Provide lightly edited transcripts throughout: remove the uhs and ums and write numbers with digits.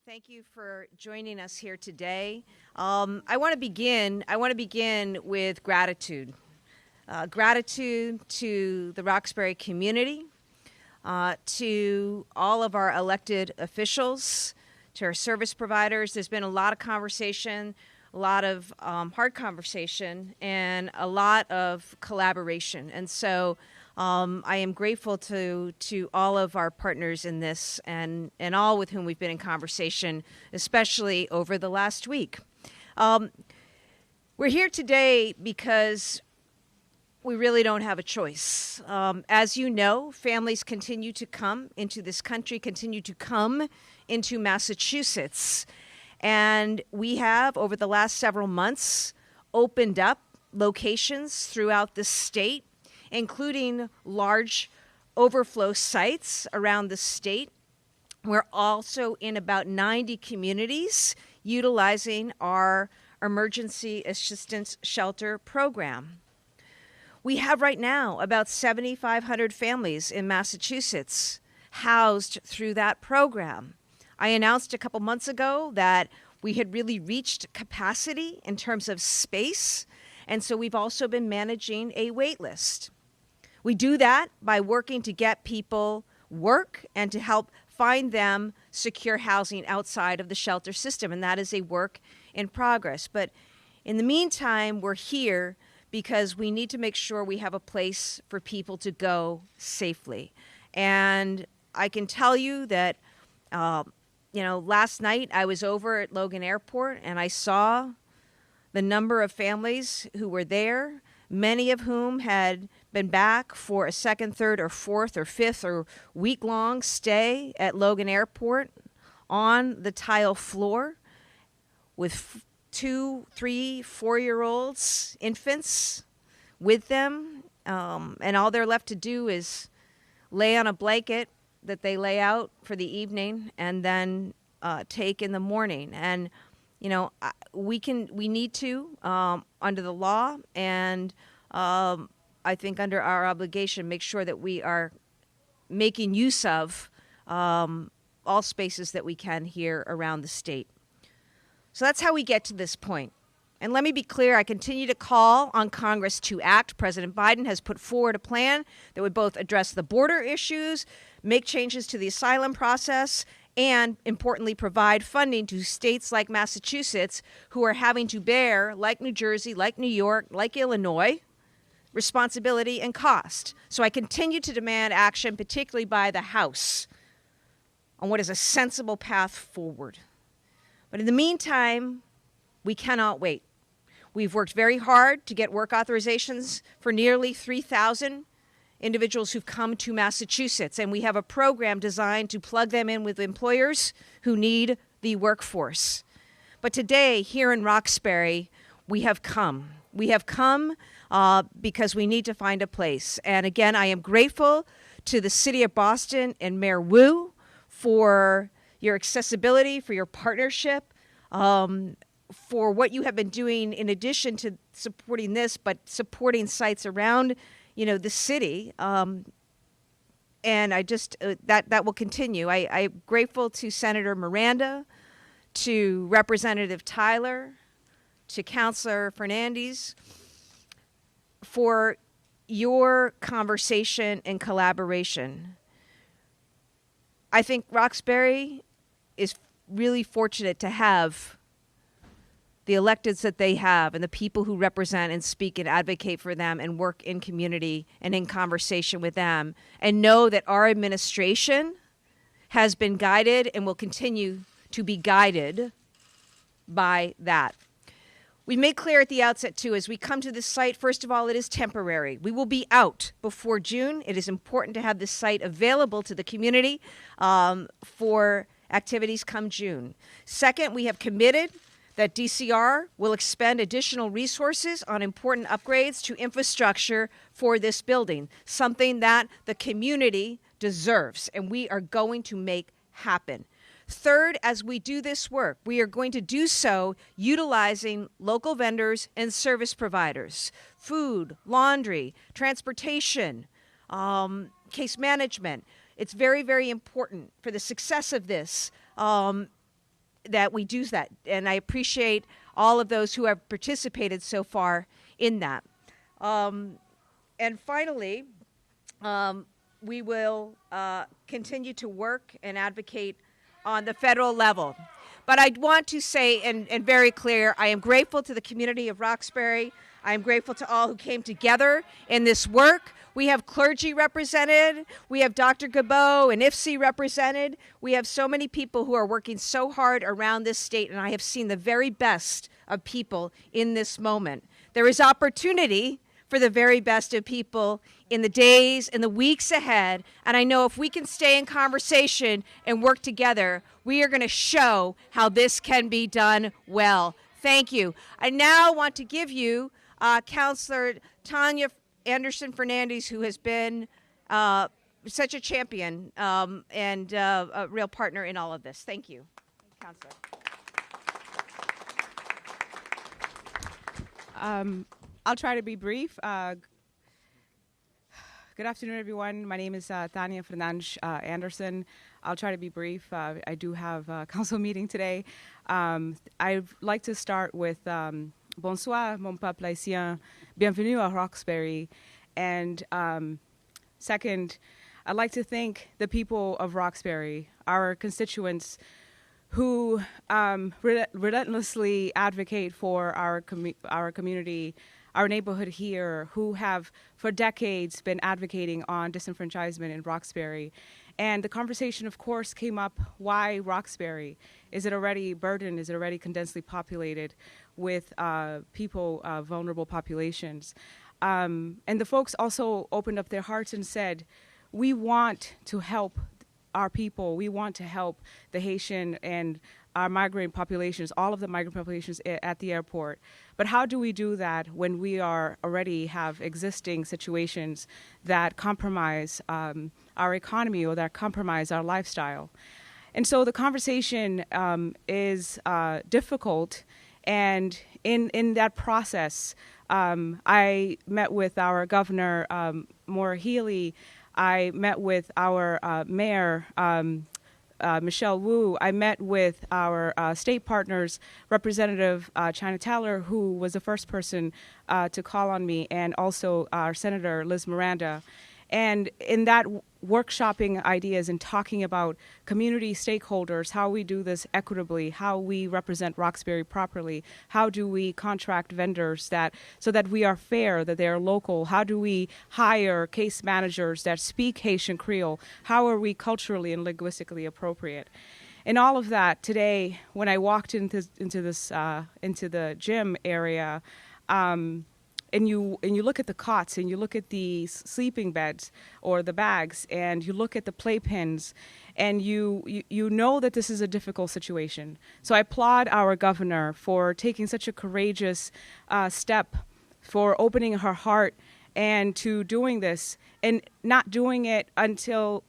Thank you for joining us here today. I want to begin with gratitude. Gratitude to the Roxbury community, to all of our elected officials, to our service providers. There's been a lot of conversation, a lot of hard conversation, and a lot of collaboration. And so I am grateful to all of our partners in this and all with whom we've been in conversation, especially over the last week. We're here today because we really don't have a choice. As you know, families continue to come into this country, continue to come into Massachusetts. And we have, over the last several months, opened up locations throughout the state, including large overflow sites around the state. We're also in about 90 communities utilizing our emergency assistance shelter program. We have right now about 7,500 families in Massachusetts housed through that program. I announced a couple months ago that we had really reached capacity in terms of space, and so we've also been managing a wait list. We do that by working to get people work and to help find them secure housing outside of the shelter system, and that is a work in progress. But in the meantime, we're here because we need to make sure we have a place for people to go safely. And I can tell you that, last night I was over at Logan Airport and I saw the number of families who were there, many of whom had been back for a second, third, or fourth, or fifth, or week-long stay at Logan Airport on the tile floor with 2-, 3-, 4-year-olds, infants with them, and all they're left to do is lay on a blanket that they lay out for the evening and then take in the morning. And we need to, under the law and I think under our obligation, make sure that we are making use of all spaces that we can here around the state. So that's how we get to this point. And let me be clear, I continue to call on Congress to act. President Biden has put forward a plan that would both address the border issues, make changes to the asylum process, and, importantly, provide funding to states like Massachusetts who are having to bear, like New Jersey, like New York, like Illinois, responsibility and cost. So I continue to demand action, particularly by the House, on what is a sensible path forward. But in the meantime, we cannot wait. We've worked very hard to get work authorizations for nearly 3,000 individuals who've come to Massachusetts, and we have a program designed to plug them in with employers who need the workforce. But today, here in Roxbury, we have come. We have come because we need to find a place. And again, I am grateful to the City of Boston and Mayor Wu for your accessibility, for your partnership, for what you have been doing in addition to supporting this, but supporting sites around, the city. And I just, that will continue. I'm grateful to Senator Miranda, to Representative Tyler, to Councilor Fernandez for your conversation and collaboration. I think Roxbury is really fortunate to have the electeds that they have and the people who represent and speak and advocate for them and work in community and in conversation with them, and know that our administration has been guided and will continue to be guided by that. We made clear at the outset, too, as we come to this site, first of all, it is temporary. We will be out before June. It is important to have this site available to the community for activities come June. Second, we have committed that DCR will expend additional resources on important upgrades to infrastructure for this building, something that the community deserves, and we are going to make happen. Third, as we do this work, we are going to do so utilizing local vendors and service providers, food, laundry, transportation, case management. It's very, very important for the success of this that we do that. And I appreciate all of those who have participated so far in that. And finally, we will continue to work and advocate on the federal level. But I want to say, and very clear, I am grateful to the community of Roxbury. I am grateful to all who came together in this work. We have clergy represented. We have Dr. Gabot and IFSI represented. We have so many people who are working so hard around this state, and I have seen the very best of people in this moment. There is opportunity for the very best of people in the days and the weeks ahead. And I know if we can stay in conversation and work together, we are going to show how this can be done well. Thank you. I now want to give you Counselor Tanya Anderson-Fernandez, who has been such a champion and a real partner in all of this. Thank you, Counselor. I'll try to be brief. Good afternoon, everyone. My name is Tanya Fernandez Anderson. I'll try to be brief. I do have a council meeting today. I'd like to start with bonsoir, mon peuple haïtien. Bienvenue à Roxbury. And second, I'd like to thank the people of Roxbury, our constituents, who relentlessly advocate for our community, our neighborhood here, who have for decades been advocating on disenfranchisement in Roxbury. And the conversation, of course, came up, why Roxbury? Is it already burdened? Is it already condensely populated with people, vulnerable populations? And the folks also opened up their hearts and said, we want to help our people. We want to help the Haitian and our migrant populations, all of the migrant populations at the airport. But how do we do that when we are already have existing situations that compromise our economy or that compromise our lifestyle? And so the conversation is difficult. And in that process, I met with our governor, Maura Healey. I met with our mayor, Michelle Wu. I met with our state partners, Representative China Taylor, who was the first person to call on me, and also our Senator Liz Miranda. And in that workshopping ideas and talking about community stakeholders, how we do this equitably, how we represent Roxbury properly, how do we contract vendors so that we are fair, that they are local, how do we hire case managers that speak Haitian Creole, how are we culturally and linguistically appropriate. And all of that today, when I walked into the gym area, and you look at the cots and you look at the sleeping beds or the bags and you look at the playpens and you know that this is a difficult situation. So I applaud our governor for taking such a courageous step, for opening her heart and to doing this and not doing it until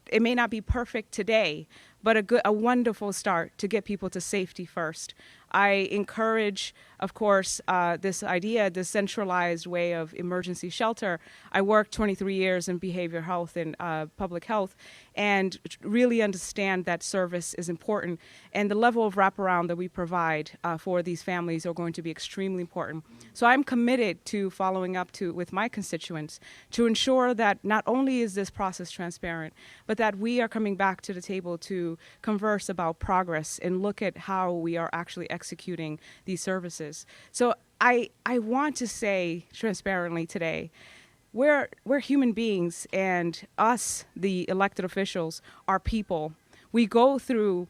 it may not be perfect today, but a wonderful start to get people to safety first. I encourage, of course, this idea, this centralized way of emergency shelter. I worked 23 years in behavioral health and public health and really understand that service is important. And the level of wraparound that we provide for these families are going to be extremely important. So I'm committed to following up with my constituents to ensure that not only is this process transparent, but that we are coming back to the table to converse about progress and look at how we are actually executing these services. So I want to say transparently today, we're human beings, and us, the elected officials, are people. We go through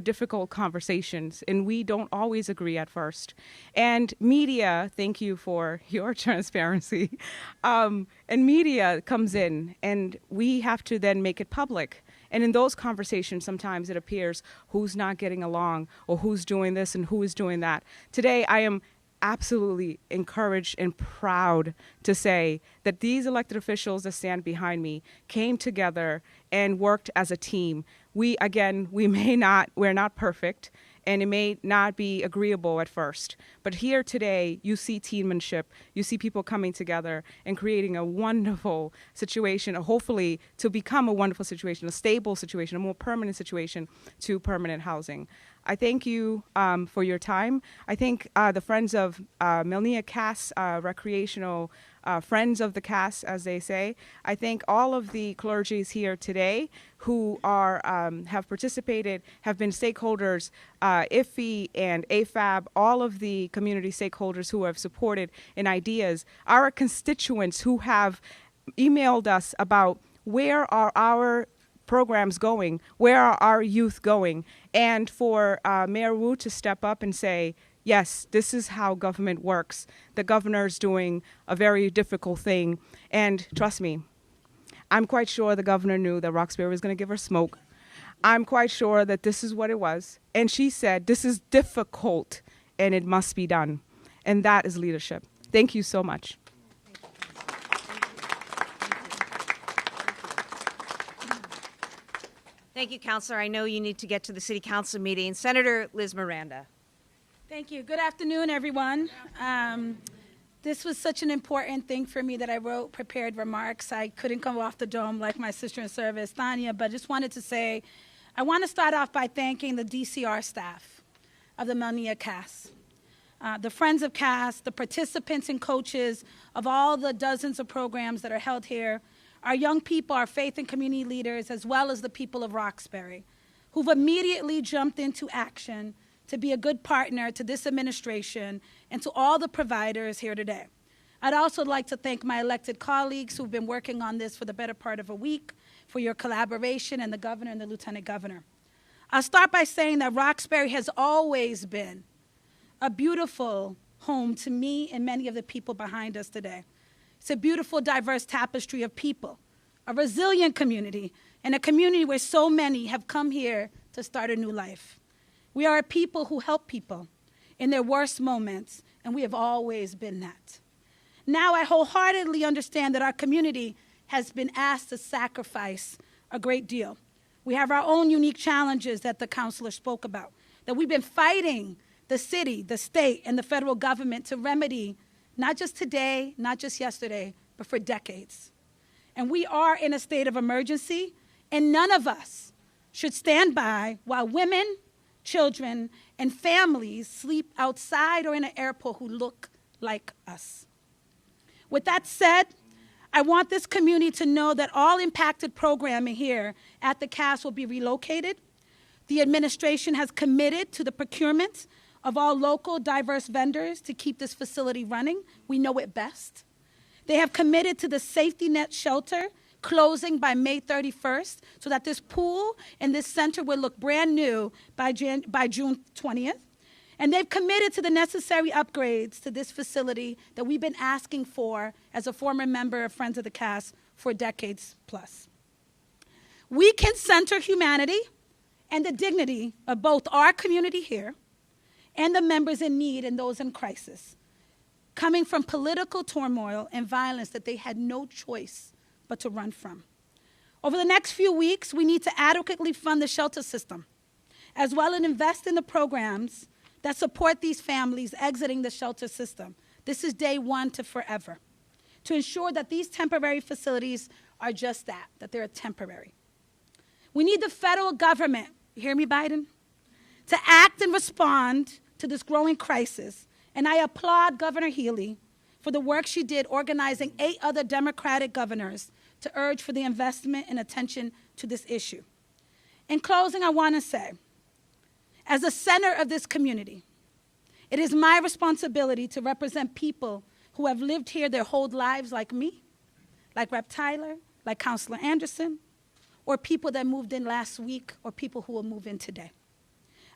difficult conversations, and we don't always agree at first. And media, thank you for your transparency. And media comes in, and we have to then make it public. And in those conversations, sometimes it appears who's not getting along or who's doing this and who is doing that. Today, I am absolutely encouraged and proud to say that these elected officials that stand behind me came together and worked as a team. We're not perfect, and it may not be agreeable at first. But here today, you see teammanship, you see people coming together and creating a wonderful situation, hopefully to become a wonderful situation, a stable situation, a more permanent situation to permanent housing. I thank you for your time. I think the Friends of Melnea Cass recreational friends of the Cass, as they say. I thank all of the clergies here today who are have participated, have been stakeholders, IFFE and AFAB, all of the community stakeholders who have supported in ideas, our constituents who have emailed us about where are our programs going, where are our youth going, and for Mayor Wu to step up and say, yes, this is how government works. The governor's doing a very difficult thing, and trust me, I'm quite sure the governor knew that Roxbury was going to give her smoke. I'm quite sure that this is what it was, and she said, this is difficult, and it must be done, and that is leadership. Thank you so much. Thank you, Councilor. I know you need to get to the City Council meeting. Senator Liz Miranda. Thank you. Good afternoon, everyone. This was such an important thing for me that I wrote prepared remarks. I couldn't come off the dome like my sister in service, Tanya, but just wanted to say, I want to start off by thanking the DCR staff of the Melnea Cass, the Friends of Cass, the participants and coaches of all the dozens of programs that are held here, our young people, our faith and community leaders, as well as the people of Roxbury, who've immediately jumped into action to be a good partner to this administration and to all the providers here today. I'd also like to thank my elected colleagues who've been working on this for the better part of a week, for your collaboration, and the governor and the lieutenant governor. I'll start by saying that Roxbury has always been a beautiful home to me and many of the people behind us today. It's a beautiful, diverse tapestry of people, a resilient community, and a community where so many have come here to start a new life. We are a people who help people in their worst moments, and we have always been that. Now I wholeheartedly understand that our community has been asked to sacrifice a great deal. We have our own unique challenges that the counselor spoke about, that we've been fighting the city, the state, and the federal government to remedy, not just today, not just yesterday, but for decades. And we are in a state of emergency, and none of us should stand by while women, children, and families sleep outside or in an airport who look like us. With that said, I want this community to know that all impacted programming here at the Cass will be relocated. The administration has committed to the procurement of all local diverse vendors to keep this facility running. We know it best. They have committed to the safety net shelter closing by May 31st so that this pool and this center will look brand new by June 20th. And they've committed to the necessary upgrades to this facility that we've been asking for as a former member of Friends of the Cass for decades plus. We can center humanity and the dignity of both our community here and the members in need and those in crisis, coming from political turmoil and violence that they had no choice but to run from. Over the next few weeks, we need to adequately fund the shelter system, as well as invest in the programs that support these families exiting the shelter system. This is day one to forever, to ensure that these temporary facilities are just that they're temporary. We need the federal government, you hear me, Biden, to act and respond to this growing crisis. And I applaud Governor Healey for the work she did organizing 8 other Democratic governors to urge for the investment and attention to this issue. In closing, I want to say, as the center of this community, it is my responsibility to represent people who have lived here their whole lives like me, like Rep. Tyler, like Councilor Anderson, or people that moved in last week, or people who will move in today.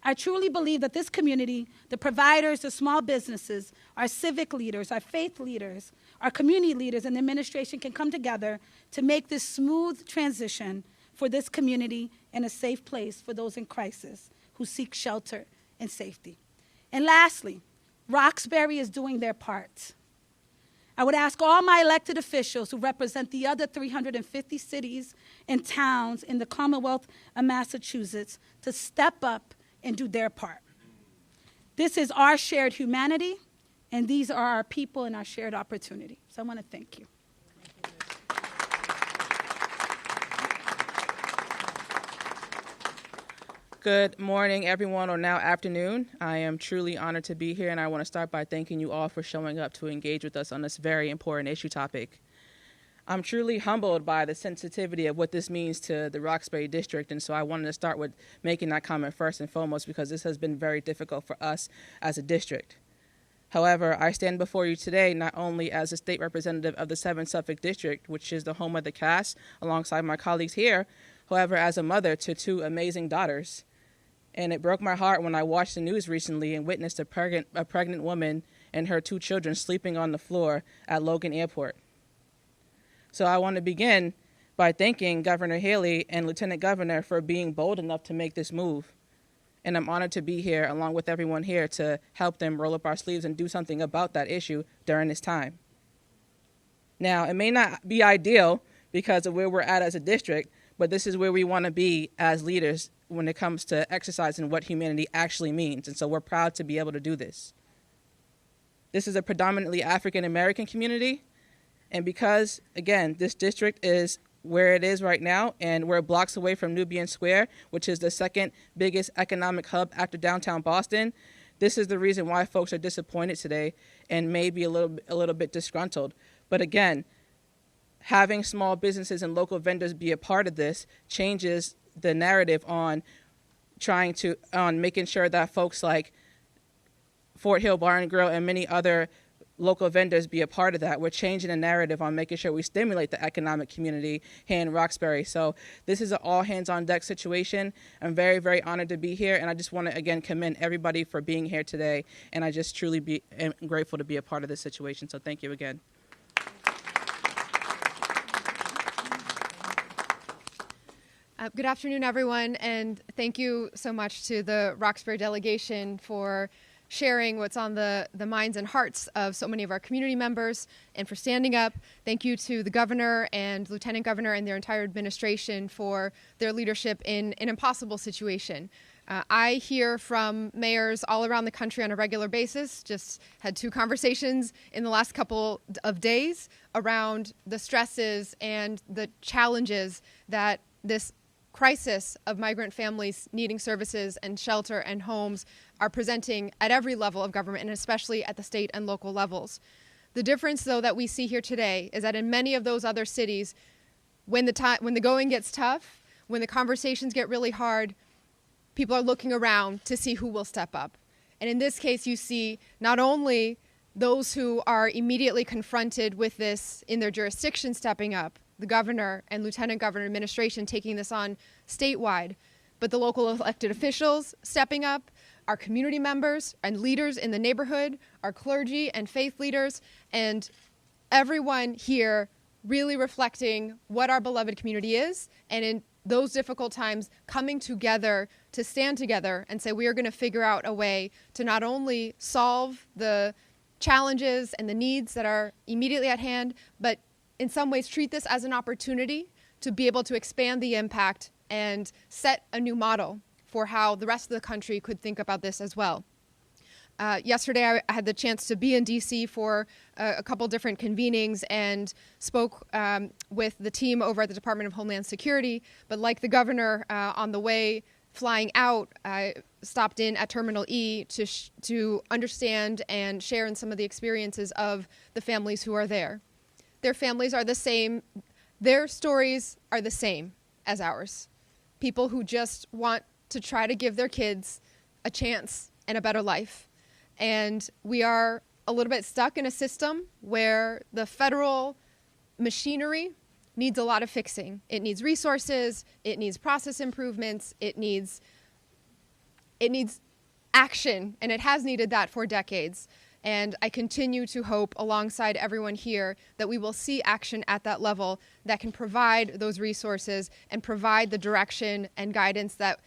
I truly believe that this community, the providers, the small businesses, our civic leaders, our faith leaders, our community leaders, and the administration can come together to make this smooth transition for this community and a safe place for those in crisis who seek shelter and safety. And lastly, Roxbury is doing their part. I would ask all my elected officials who represent the other 350 cities and towns in the Commonwealth of Massachusetts to step up and do their part. This is our shared humanity, and these are our people and our shared opportunity. So I want to thank you. Good morning, everyone, or now afternoon. I am truly honored to be here, and I want to start by thanking you all for showing up to engage with us on this very important issue topic. I'm truly humbled by the sensitivity of what this means to the Roxbury district, and so I wanted to start with making that comment first and foremost because this has been very difficult for us as a district. However, I stand before you today not only as a state representative of the 7th Suffolk District, which is the home of the cast, alongside my colleagues here, however, as a mother to 2 amazing daughters. And it broke my heart when I watched the news recently and witnessed a pregnant woman and her 2 children sleeping on the floor at Logan Airport. So I want to begin by thanking Governor Healey and Lieutenant Governor for being bold enough to make this move. And I'm honored to be here along with everyone here to help them roll up our sleeves and do something about that issue during this time. Now, it may not be ideal because of where we're at as a district, but this is where we want to be as leaders when it comes to exercising what humanity actually means. And so we're proud to be able to do this. This is a predominantly African American community. And because, again, this district is where it is right now, and we're blocks away from Nubian Square, which is the 2nd biggest economic hub after downtown Boston, this is the reason why folks are disappointed today and maybe a little bit disgruntled. But again, having small businesses and local vendors be a part of this changes the narrative on making sure that folks like Fort Hill Bar and Grill and many other local vendors be a part of that. We're changing the narrative on making sure we stimulate the economic community here in Roxbury. So this is an all hands on deck situation. I'm very, very honored to be here. And I just want to, again, commend everybody for being here today. And I just truly am grateful to be a part of this situation. So thank you again. Good afternoon, everyone, and thank you so much to the Roxbury delegation for sharing what's on the minds and hearts of so many of our community members and for standing up. Thank you to the governor and lieutenant governor and their entire administration for their leadership in an impossible situation. I hear from mayors all around the country on a regular basis, just had 2 conversations in the last couple of days around the stresses and the challenges that this crisis of migrant families needing services and shelter and homes are presenting at every level of government and especially at the state and local levels. The difference, though, that we see here today is that in many of those other cities, when the going gets tough, when the conversations get really hard, people are looking around to see who will step up. And in this case, you see not only those who are immediately confronted with this in their jurisdiction stepping up, the governor and lieutenant governor administration taking this on statewide, but the local elected officials stepping up, our community members and leaders in the neighborhood, our clergy and faith leaders, and everyone here really reflecting what our beloved community is, and in those difficult times coming together to stand together and say we are going to figure out a way to not only solve the challenges and the needs that are immediately at hand, but in some ways treat this as an opportunity to be able to expand the impact and set a new model for how the rest of the country could think about this as well. Yesterday, I had the chance to be in D.C. for a couple different convenings and spoke with the team over at the Department of Homeland Security. But like the governor, on the way flying out, I stopped in at Terminal E to understand and share in some of the experiences of the families who are there. Their families are the same. Their stories are the same as ours. People who just want to try to give their kids a chance and a better life. And we are a little bit stuck in a system where the federal machinery needs a lot of fixing. It needs resources, it needs process improvements, it needs action, and it has needed that for decades. And I continue to hope, alongside everyone here, that we will see action at that level that can provide those resources and provide the direction and guidance that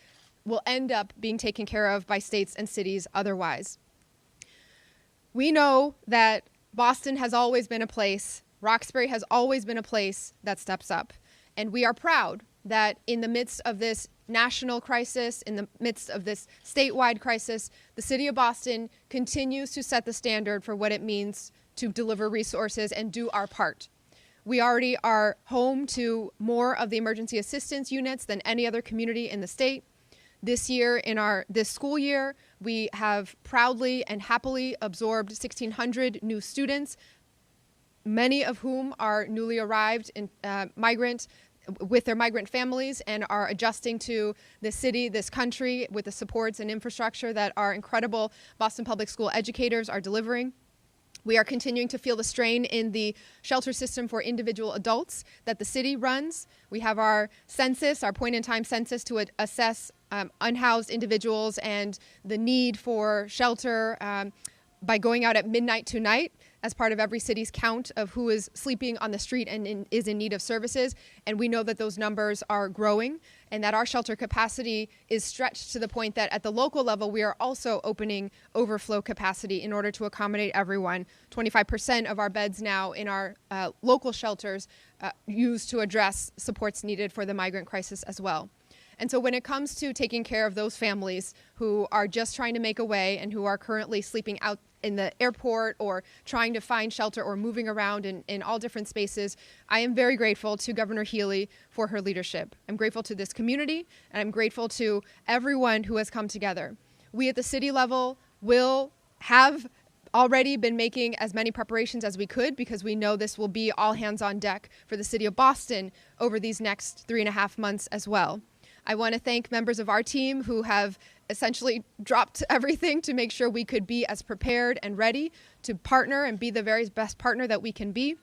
will end up being taken care of by states and cities otherwise. We know that Boston has always been a place, Roxbury has always been a place that steps up. And we are proud that in the midst of this national crisis, in the midst of this statewide crisis, the City of Boston continues to set the standard for what it means to deliver resources and do our part. We already are home to more of the emergency assistance units than any other community in the state. This year, this school year, we have proudly and happily absorbed 1,600 new students, many of whom are newly arrived in migrant with their migrant families and are adjusting to the city, this country, with the supports and infrastructure that our incredible Boston Public School educators are delivering. We are continuing to feel the strain in the shelter system for individual adults that the city runs. We have our census, our point-in-time census to assess unhoused individuals and the need for shelter by going out at midnight tonight as part of every city's count of who is sleeping on the street and is in need of services. And we know that those numbers are growing and that our shelter capacity is stretched to the point that at the local level, we are also opening overflow capacity in order to accommodate everyone. 25% of our beds now in our local shelters used to address supports needed for the migrant crisis as well. And so when it comes to taking care of those families who are just trying to make a way and who are currently sleeping out in the airport or trying to find shelter or moving around in all different spaces, I am very grateful to Governor Healey for her leadership. I'm grateful to this community, and I'm grateful to everyone who has come together. We at the city level will have already been making as many preparations as we could because we know this will be all hands on deck for the city of Boston over these next 3.5 months as well. I want to thank members of our team who have essentially dropped everything to make sure we could be as prepared and ready to partner and be the very best partner that we can be.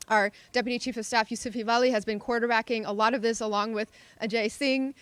Our Deputy Chief of Staff, Yusuf Ivali, has been quarterbacking a lot of this along with Ajay Singh.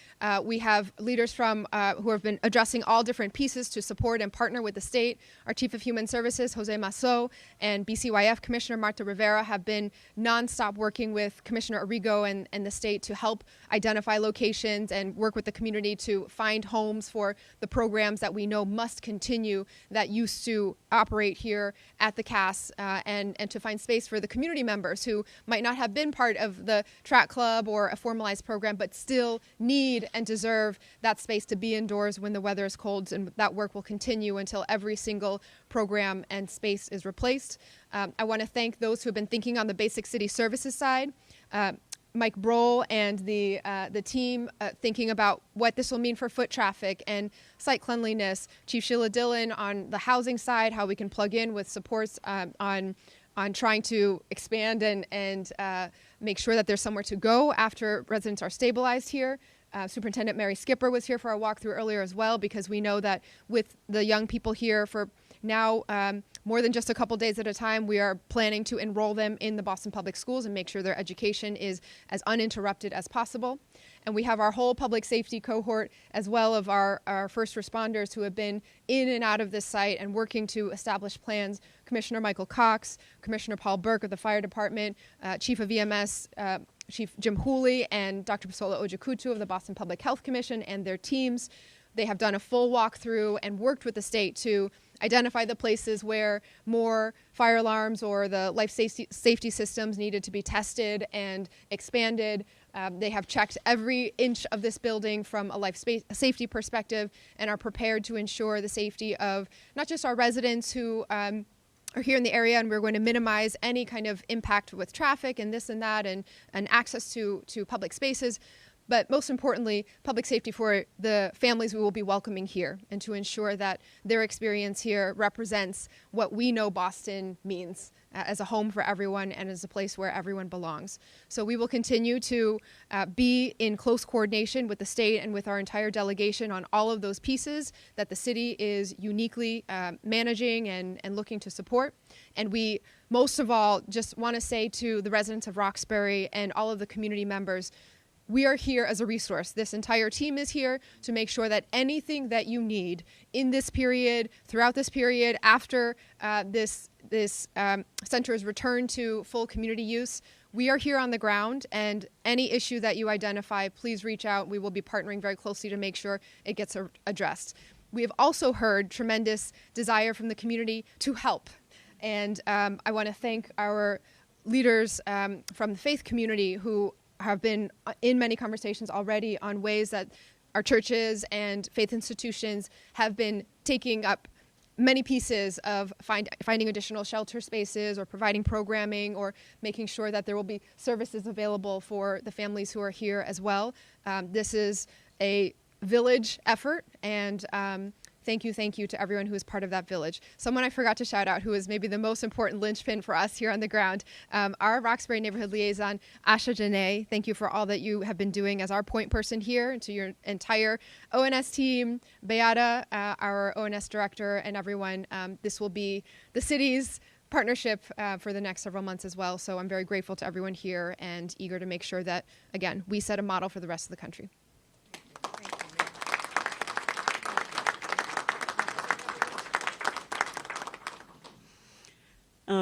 We have leaders from who have been addressing all different pieces to support and partner with the state. Our Chief of Human Services, Jose Masso, and BCYF Commissioner Marta Rivera have been nonstop working with Commissioner Arrigo and the state to help identify locations and work with the community to find homes for the programs that we know must continue that used to operate here at the CAS and to find space for the community members who might not have been part of the track club or a formalized program, but still need and deserve that space to be indoors when the weather is cold. And that work will continue until every single program and space is replaced. I want to thank those who have been thinking on the basic city services side. Mike Brohl and the team thinking about what this will mean for foot traffic and site cleanliness. Chief Sheila Dillon on the housing side, how we can plug in with supports on trying to expand and make sure that there's somewhere to go after residents are stabilized here. Superintendent Mary Skipper was here for our walkthrough earlier as well, because we know that with the young people here for now more than just a couple days at a time, we are planning to enroll them in the Boston Public Schools and make sure their education is as uninterrupted as possible. And we have our whole public safety cohort as well of our first responders who have been in and out of this site and working to establish plans. Commissioner Michael Cox, Commissioner Paul Burke of the Fire Department, Chief of EMS, Chief Jim Hooley, and Dr. Pasola Ojakutu of the Boston Public Health Commission and their teams. They have done a full walkthrough and worked with the state to identify the places where more fire alarms or the life safety systems needed to be tested and expanded. They have checked every inch of this building from a life safety perspective and are prepared to ensure the safety of not just our residents who are here in the area, and we're going to minimize any kind of impact with traffic and this and that and access to public spaces, but most importantly, public safety for the families we will be welcoming here and to ensure that their experience here represents what we know Boston means as a home for everyone and as a place where everyone belongs. So we will continue to be in close coordination with the state and with our entire delegation on all of those pieces that the city is uniquely managing and looking to support. And we most of all just want to say to the residents of Roxbury and all of the community members, we are here as a resource. This entire team is here to make sure that anything that you need in this period, throughout this period, after this center is returned to full community use, we are here on the ground, and any issue that you identify, please reach out. We will be partnering very closely to make sure it gets addressed. We have also heard tremendous desire from the community to help. And I want to thank our leaders from the faith community who have been in many conversations already on ways that our churches and faith institutions have been taking up many pieces of finding additional shelter spaces or providing programming or making sure that there will be services available for the families who are here as well. This is a village effort, and thank you to everyone who is part of that village. Someone I forgot to shout out who is maybe the most important linchpin for us here on the ground, our Roxbury neighborhood liaison, Asha Janae. Thank you for all that you have been doing as our point person here, and to your entire ONS team, Beata, our ONS director, and everyone. This will be the city's partnership for the next several months as well. So I'm very grateful to everyone here and eager to make sure that, again, we set a model for the rest of the country.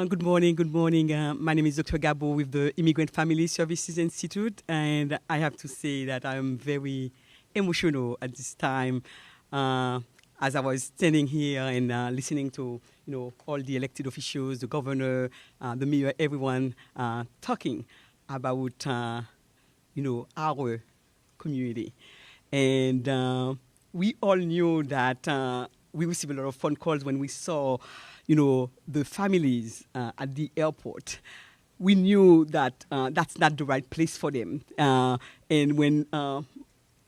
Good morning. My name is Dr. Gabo with the Immigrant Family Services Institute, and I have to say that I'm very emotional at this time as I was standing here and listening to all the elected officials, the governor, the mayor, everyone talking about our community, and we all knew that we received a lot of phone calls when we saw the families at the airport. We knew that that's not the right place for them. And when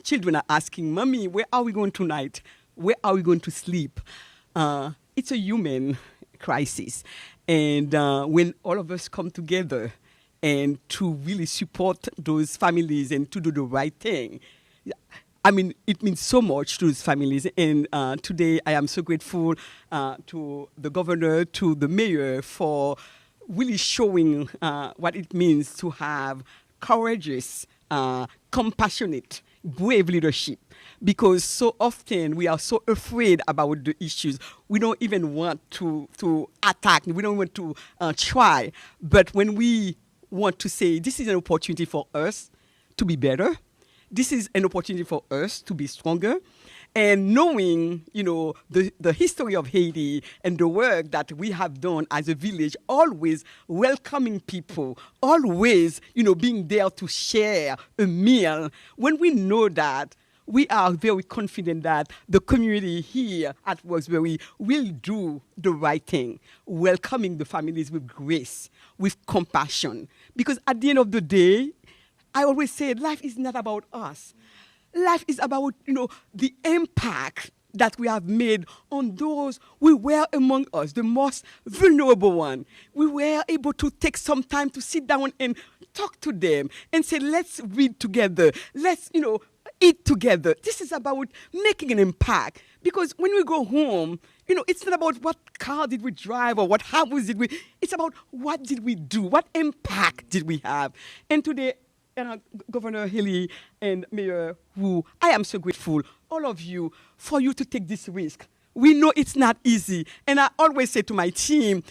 children are asking, Mommy, where are we going tonight? Where are we going to sleep? It's a human crisis. And when all of us come together and to really support those families and to do the right thing, I mean, it means so much to those families. And today I am so grateful to the governor, to the mayor for really showing what it means to have courageous, compassionate, brave leadership. Because so often we are so afraid about the issues. We don't even want to attack. We don't want to try. But when we want to say, this is an opportunity for us to be better, this is an opportunity for us to be stronger. And knowing, the history of Haiti and the work that we have done as a village, always welcoming people, always, being there to share a meal. When we know that, we are very confident that the community here at Roxbury will do the right thing, welcoming the families with grace, with compassion. Because at the end of the day, I always say life is not about us. Life is about, the impact that we have made on those who were among us, the most vulnerable one. We were able to take some time to sit down and talk to them and say, let's read together. Let's, eat together. This is about making an impact. Because when we go home, it's not about what car did we drive or what house did we. It's about what did we do? What impact did we have? And today, Governor Healey and Mayor Wu, I am so grateful, all of you, for you to take this risk. We know it's not easy. And I always say to my team,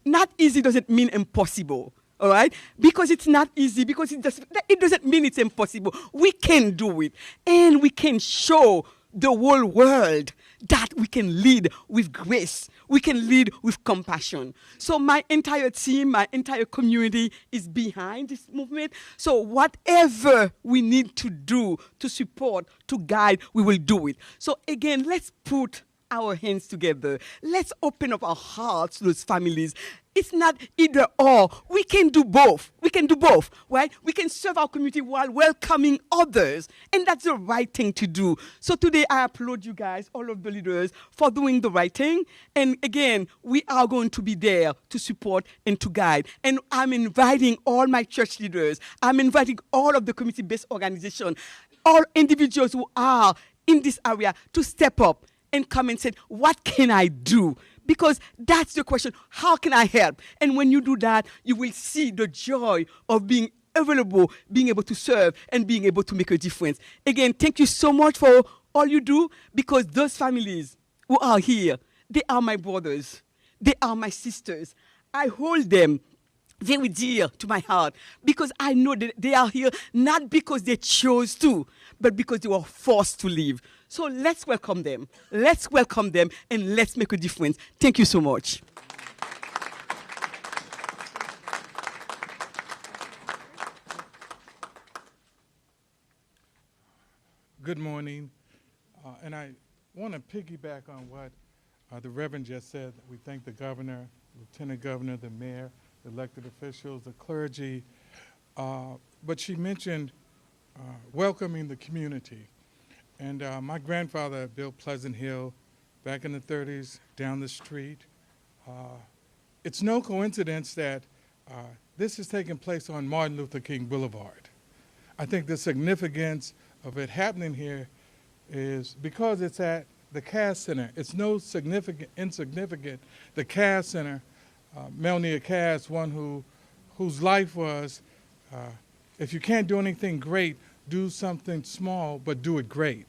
not easy doesn't mean impossible. All right? Because it's not easy, because it doesn't mean it's impossible. We can do it. And we can show the whole world that we can lead with grace. We can lead with compassion. So my entire team, my entire community is behind this movement. So whatever we need to do to support, to guide, we will do it. So again, let's put our hands together. Let's open up our hearts to those families. It's not either or. We can do both. We can do both, right? We can serve our community while welcoming others. And that's the right thing to do. So today I applaud you guys, all of the leaders, for doing the right thing. And again, we are going to be there to support and to guide. And I'm inviting all my church leaders. I'm inviting all of the community-based organizations, all individuals who are in this area to step up and come and say, what can I do? Because that's the question. How can I help? And when you do that, you will see the joy of being available, being able to serve, and being able to make a difference. Again, thank you so much for all you do, because those families who are here, they are my brothers. They are my sisters. I hold them very dear to my heart, because I know that they are here not because they chose to, but because they were forced to leave. So let's welcome them. Let's welcome them, and let's make a difference. Thank you so much. Good morning. And I want to piggyback on what the Reverend just said. We thank the governor, lieutenant governor, the mayor, the elected officials, the clergy. But she mentioned welcoming the community. And my grandfather built Pleasant Hill back in the 30s down the street. It's no coincidence that this is taking place on Martin Luther King Boulevard. I think the significance of it happening here is because it's at the Cass Center. It's no insignificant. The Cass Center, Melnea Cass, one whose life was, if you can't do anything great, do something small, but do it great.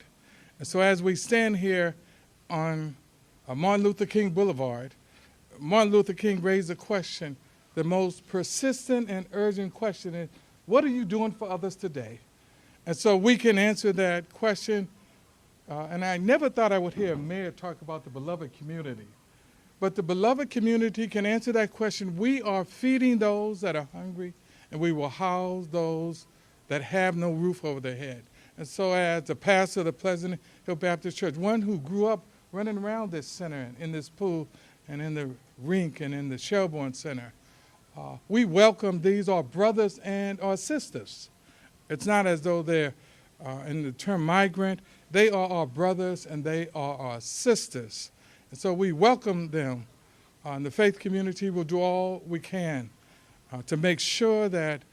And so as we stand here on Martin Luther King Boulevard, Martin Luther King raised a question. The most persistent and urgent question is, what are you doing for others today? And so we can answer that question. And I never thought I would hear a mayor talk about the beloved community. But the beloved community can answer that question. We are feeding those that are hungry, and we will house those that have no roof over their head. And so as the pastor of the Pleasant Hill Baptist Church, one who grew up running around this center, in this pool, and in the rink, and in the Shelbourne Center, we welcome these, our brothers and our sisters. It's not as though they're, in the term migrant, they are our brothers and they are our sisters. And so we welcome them. And the faith community will do all we can to make sure that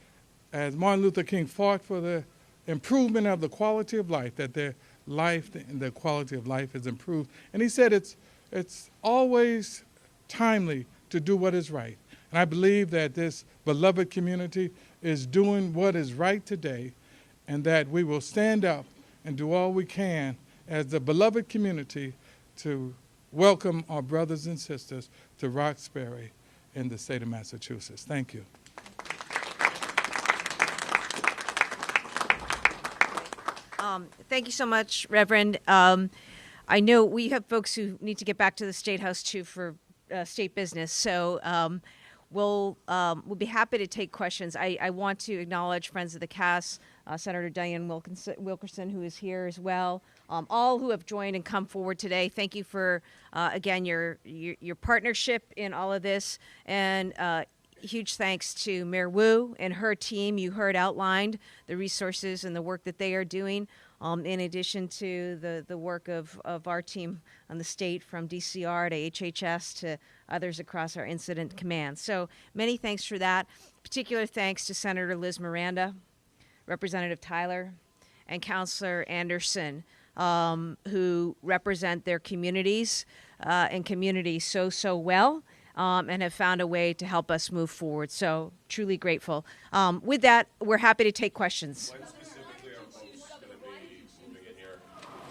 as Martin Luther King fought for the improvement of the quality of life, that their life and the quality of life is improved. And he said it's always timely to do what is right. And I believe that this beloved community is doing what is right today, and that we will stand up and do all we can as the beloved community to welcome our brothers and sisters to Roxbury in the state of Massachusetts. Thank you. Thank you so much, Reverend. I know we have folks who need to get back to the State House, too, for state business. So we'll be happy to take questions. I want to acknowledge Friends of the Cass, Senator Diane Wilkerson, who is here as well, all who have joined and come forward today. Thank you for, again, your partnership in all of this. And huge thanks to Mayor Wu and her team. You heard outlined the resources and the work that they are doing, in addition to the work of our team on the state, from DCR to HHS to others across our incident command. So many thanks for that. Particular thanks to Senator Liz Miranda, Representative Tyler, and Councilor Anderson, who represent their communities and communities so well. And have found a way to help us move forward. So truly grateful. With that, we're happy to take questions.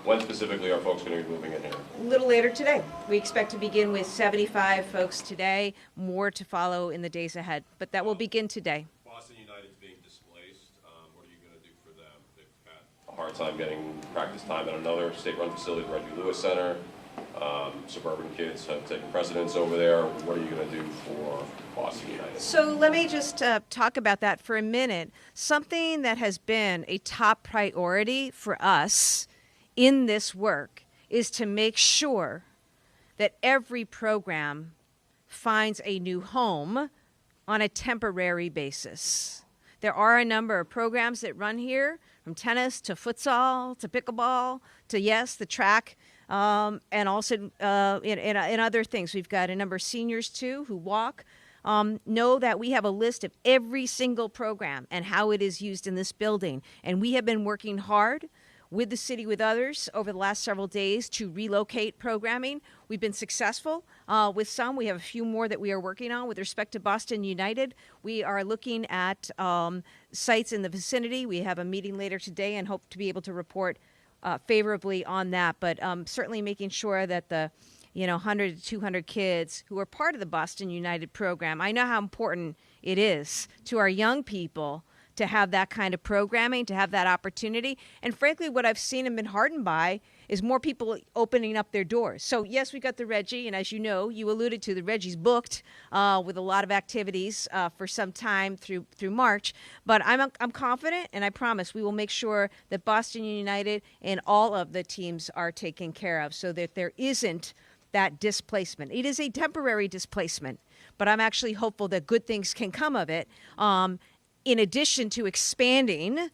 When specifically are folks going to be moving in here? A little later today. We expect to begin with 75 folks today, more to follow in the days ahead. But that will begin today. Boston United's being displaced. What are you going to do for them? They've had a hard time getting practice time at another state-run facility, the Reggie Lewis Center. Suburban kids have taken precedence over there. What are you going to do for Boston United? So let me just talk about that for a minute. Something that has been a top priority for us in this work is to make sure that every program finds a new home on a temporary basis. There are a number of programs that run here, from tennis to futsal to pickleball to, yes, the track. And also in other things. We've got a number of seniors, too, who walk. Know that we have a list of every single program and how it is used in this building. And we have been working hard with the city, with others, over the last several days to relocate programming. We've been successful with some. We have a few more that we are working on. With respect to Boston United, we are looking at sites in the vicinity. We have a meeting later today and hope to be able to report favorably on that, but certainly making sure that the 100 to 200 kids who are part of the Boston United program, I know how important it is to our young people to have that kind of programming, to have that opportunity. And frankly, what I've seen and been heartened by is more people opening up their doors. So yes, we got the Reggie, and as you know, you alluded to, the Reggie's booked with a lot of activities for some time through March. But I'm confident, and I promise we will make sure that Boston United and all of the teams are taken care of, so that there isn't that displacement. It is a temporary displacement, but I'm actually hopeful that good things can come of it. In addition to expanding,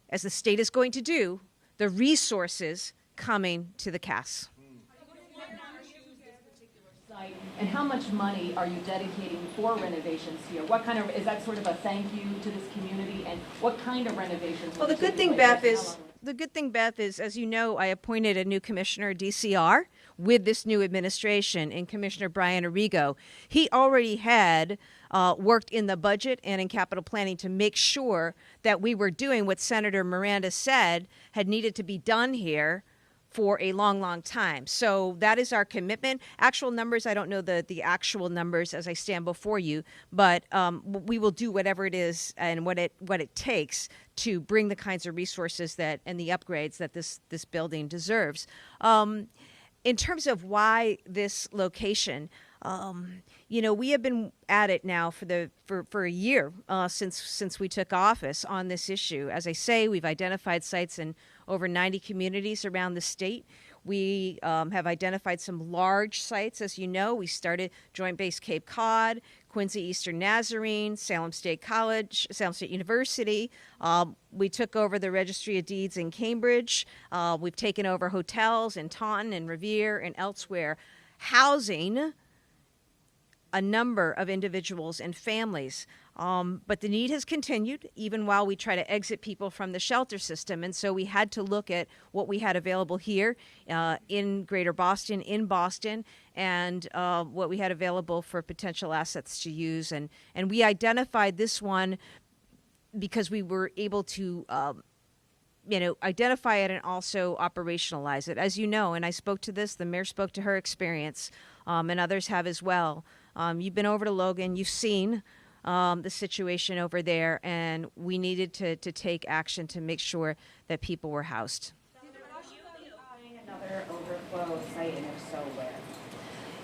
as the state is going to do, the resources coming to the CAS. And how much money are you dedicating for renovations here? What kind of, is that sort of a thank you to this community, and what kind of renovations? Well, the good thing, Beth, is, as you know, I appointed a new commissioner, DCR, with this new administration, in Commissioner Brian Arrigo. He already had worked in the budget and in capital planning to make sure that we were doing what Senator Miranda said had needed to be done here for a long, long time. So that is our commitment. Actual numbers, I don't know the actual numbers as I stand before you, but we will do whatever it is and what it takes to bring the kinds of resources that and the upgrades that this building deserves. In terms of why this location, we have been at it now for a year since we took office on this issue. As I say, we've identified sites in over 90 communities around the state. We have identified some large sites. As you know, we started Joint Base Cape Cod, Quincy Eastern Nazarene, Salem State College, Salem State University. We took over the Registry of Deeds in Cambridge. We've taken over hotels in Taunton and Revere and elsewhere, housing a number of individuals and families. But the need has continued even while we try to exit people from the shelter system. And so we had to look at what we had available here in Greater Boston, in Boston, and what we had available for potential assets to use. And we identified this one because we were able to identify it and also operationalize it. As you know, and I spoke to this, the mayor spoke to her experience, and others have as well. You've been over to Logan, you've seen the situation over there, and we needed to take action to make sure that people were housed. Another overflow site, and if so, where?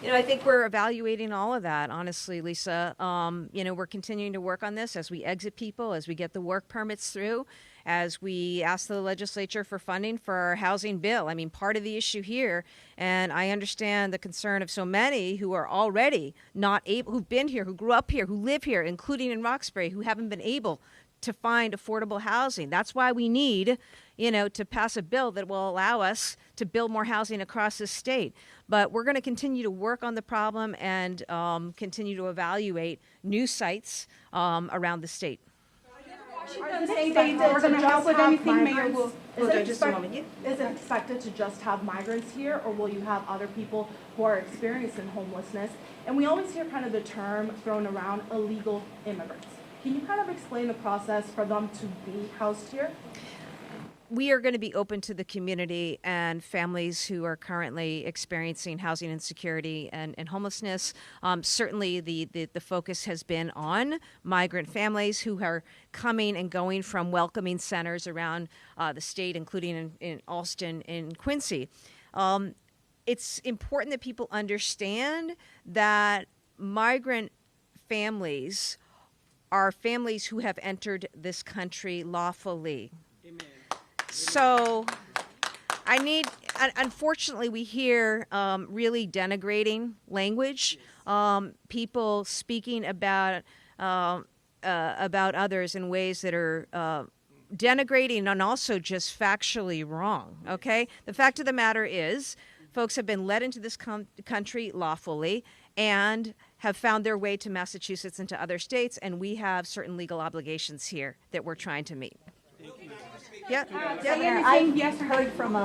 I think we're evaluating all of that, honestly, Lisa. We're continuing to work on this as we exit people, as we get the work permits through, as we ask the legislature for funding for our housing bill. I mean, part of the issue here, and I understand the concern of so many who are already not able, who've been here, who grew up here, who live here, including in Roxbury, who haven't been able to find affordable housing. That's why we need, to pass a bill that will allow us to build more housing across the state. But we're going to continue to work on the problem and continue to evaluate new sites around the state. Washington State, we're going to help with anything, Mayor. Just a moment. Is it expected to just have migrants here, or will you have other people who are experiencing homelessness? And we always hear kind of the term thrown around, illegal immigrants. Can you kind of explain the process for them to be housed here? We are going to be open to the community and families who are currently experiencing housing insecurity and homelessness. Certainly the focus has been on migrant families who are coming and going from welcoming centers around the state, including in Alston and Quincy. It's important that people understand that migrant families are families who have entered this country lawfully. Amen. So unfortunately, we hear really denigrating language, people speaking about others in ways that are denigrating and also just factually wrong, okay? The fact of the matter is, folks have been led into this country lawfully and have found their way to Massachusetts and to other states, and we have certain legal obligations here that we're trying to meet. Yeah. I've heard from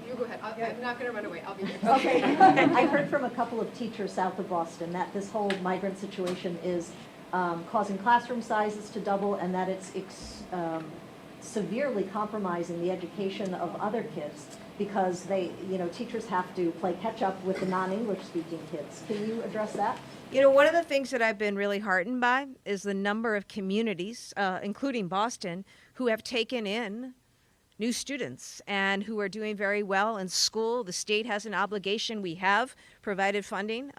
You go ahead. I'm not going to run away. I'll be here. Okay. I heard from a couple of teachers south of Boston that this whole migrant situation is causing classroom sizes to double, and that it's severely compromising the education of other kids because teachers have to play catch up with the non-English speaking kids. Can you address that? One of the things that I've been really heartened by is the number of communities, including Boston, who have taken in new students and who are doing very well in school. The state has an obligation. We have provided funding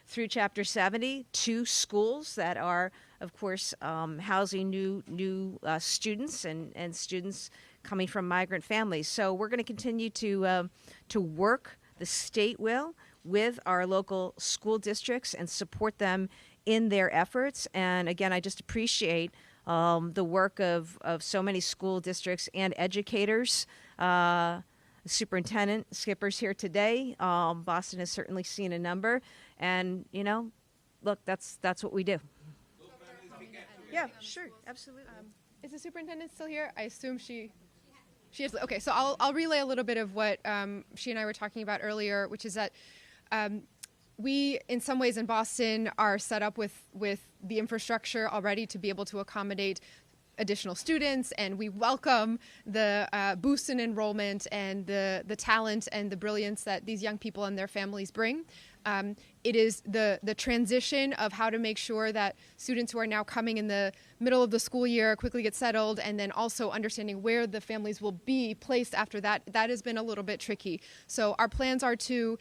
through Chapter 70 to schools that are, of course, housing new students and students coming from migrant families. So we're going to continue to work, the state will, with our local school districts and support them in their efforts. And again, I just appreciate the work of so many school districts and educators. Superintendent Skipper's here today. Boston has certainly seen a number. And, you know, look, that's what we do. Yeah, sure, absolutely. Is the superintendent still here? I assume she is. Okay, so I'll relay a little bit of what she and I were talking about earlier, which is that we, in some ways in Boston, are set up with the infrastructure already to be able to accommodate additional students, and we welcome the boost in enrollment and the talent and the brilliance that these young people and their families bring. It is the transition of how to make sure that students who are now coming in the middle of the school year quickly get settled, and then also understanding where the families will be placed after that. That has been a little bit tricky. So our plans are to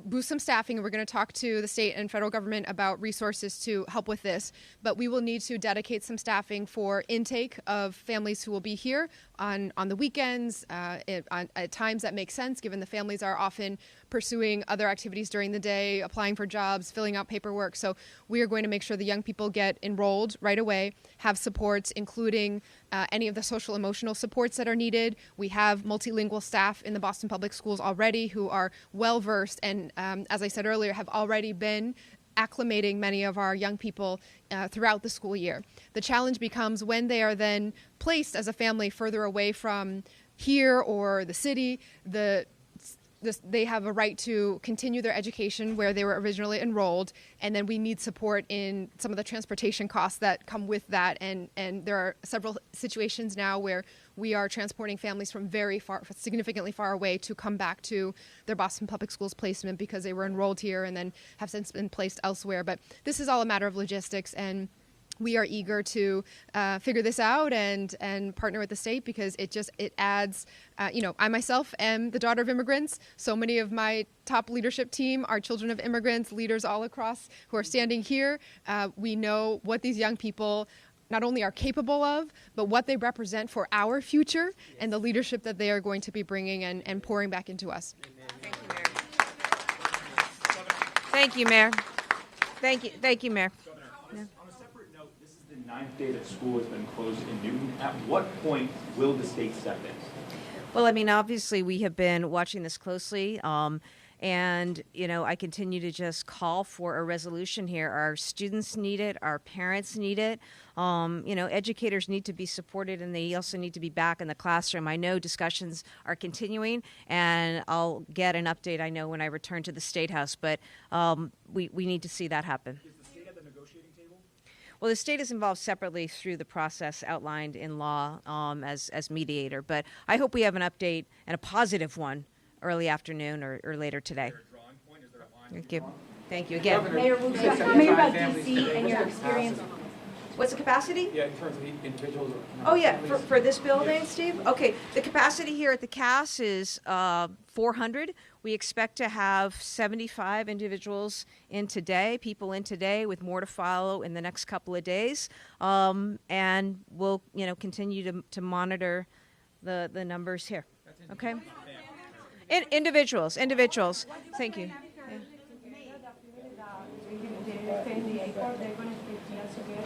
boost some staffing, and we're going to talk to the state and federal government about resources to help with this. But we will need to dedicate some staffing for intake of families who will be here on the weekends, at times that make sense, given the families are often pursuing other activities during the day, applying for jobs, filling out paperwork. So we are going to make sure the young people get enrolled right away, have supports, including any of the social emotional supports that are needed. We have multilingual staff in the Boston Public Schools already who are well versed and, as I said earlier, have already been acclimating many of our young people throughout the school year. The challenge becomes when they are then placed as a family further away from here or the city, they have a right to continue their education where they were originally enrolled, and then we need support in some of the transportation costs that come with that. And there are several situations now where we are transporting families from very far, significantly far away to come back to their Boston Public Schools placement because they were enrolled here and then have since been placed elsewhere. But this is all a matter of logistics, and we are eager to figure this out and partner with the state because it adds, I myself am the daughter of immigrants. So many of my top leadership team are children of immigrants, leaders all across who are standing here. We know what these young people not only are capable of, but what they represent for our future and the leadership that they are going to be bringing and pouring back into us. Thank you, Mayor. Thank you, Mayor. Yeah. On a separate note, this is the 9th day that school has been closed in Newton. At what point will the state step in? Well, I mean, obviously we have been watching this closely. And, I continue to just call for a resolution here. Our students need it. Our parents need it. Educators need to be supported, and they also need to be back in the classroom. I know discussions are continuing, and I'll get an update, I know, when I return to the State House. But we need to see that happen. Is the state at the negotiating table? Well, the state is involved separately through the process outlined in law as mediator. But I hope we have an update, and a positive one, early afternoon or later today. Is there a drawing point? Is there a line? Thank you again. Mayor, about DC and your experience. What's the capacity? Yeah, in terms of individuals. Oh, yeah, for this building, Steve? Okay, the capacity here at the CAS is 400. We expect to have 75 individuals people in today, with more to follow in the next couple of days. And we'll, continue to monitor the numbers here. Okay? Individuals. Thank you.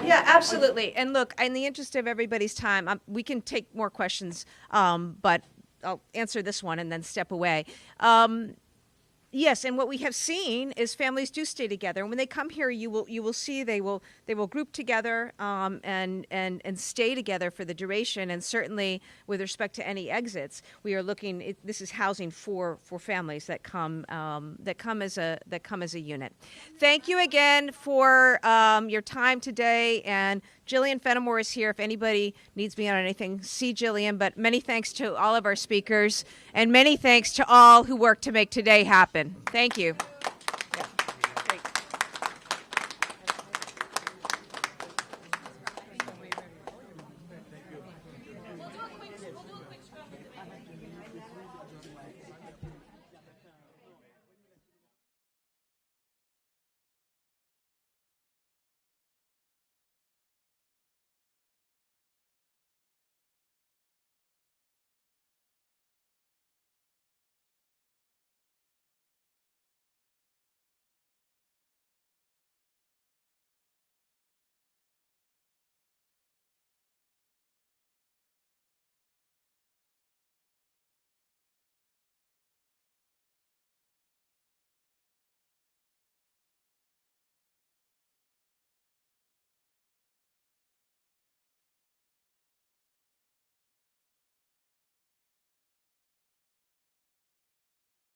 Yeah, absolutely. And look, in the interest of everybody's time, we can take more questions, but I'll answer this one and then step away. Yes, and what we have seen is families do stay together. And when they come here, you will see they will group together and stay together for the duration. And certainly, with respect to any exits, we are looking. This is housing for families that come as a unit. Thank you again for your time today. And Jillian Fenimore is here. If anybody needs me on anything, see Jillian. But many thanks to all of our speakers, and many thanks to all who worked to make today happen. Thank you.